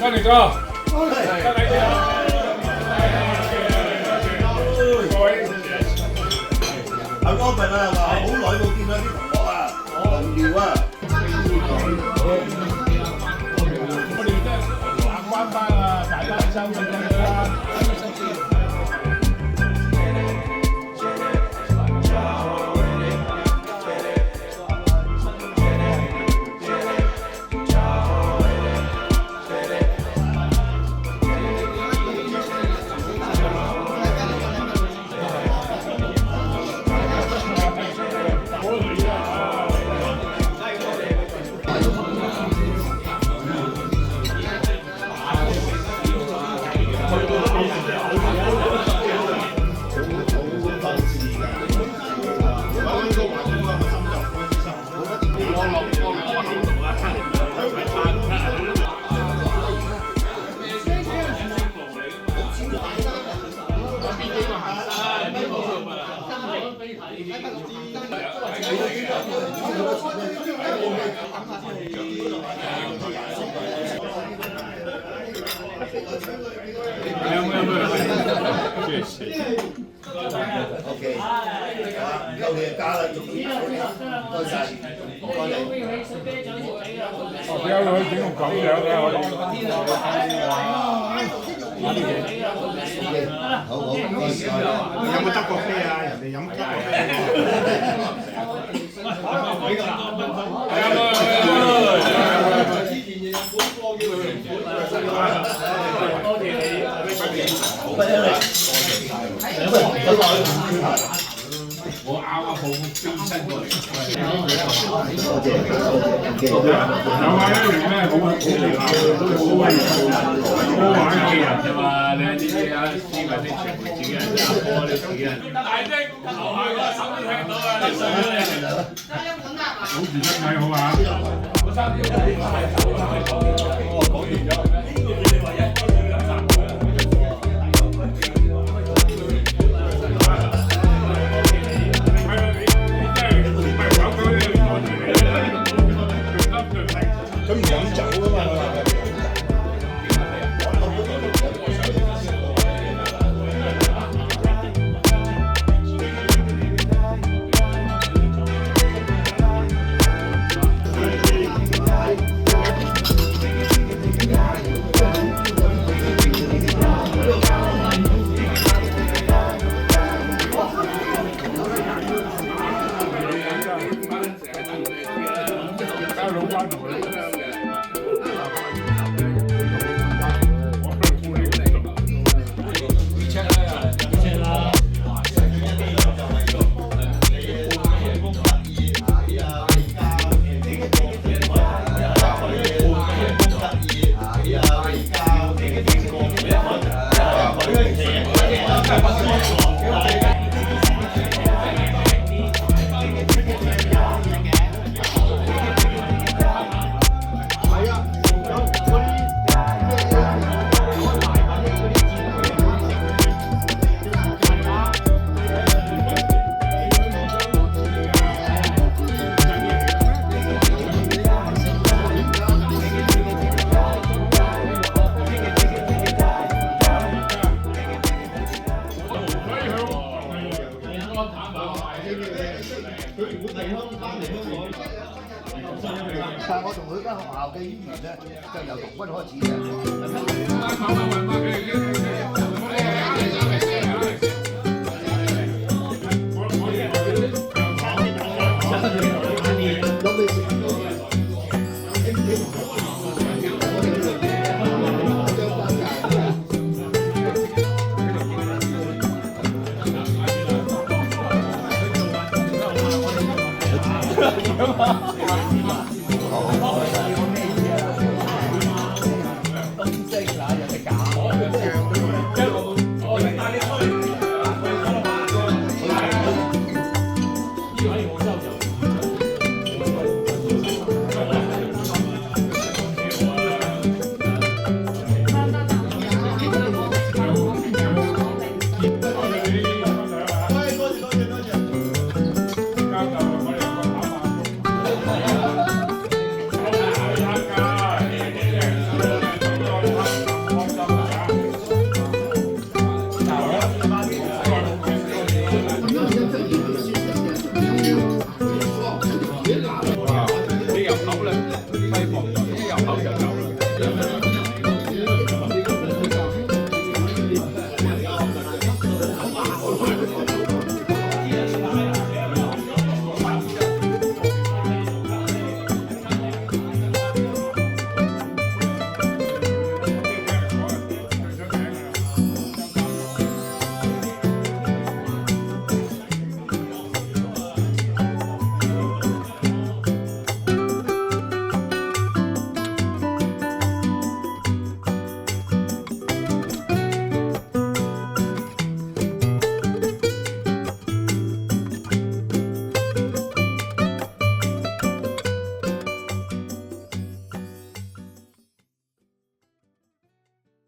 嘉力哥，嘉力哥，各位，阿哥明啊，話好耐冇見到啲同學啊，無聊啊。我哋真係行翻班啊，大家收緊㗎啦。OK， 唔夠你加啦，仲要唔該晒，唔該你。哦，點解你可以整到咁樣嘅？我哋好好，唔該晒。有冇德國飛啊？人哋飲德國飛。我啱啱好飛身過嚟。有位咧，咩好無聊好玩嘅人啫嘛，你啲啊知嗰啲全部自己人打波，你自己人。大隻樓下嗰手都聽到啊！你衰咗你。保住身體好啊！我3條我講完咗。佢唔飲酒㗎嘛？但係我同佢間學校嘅淵源咧，就由童軍開始嘅。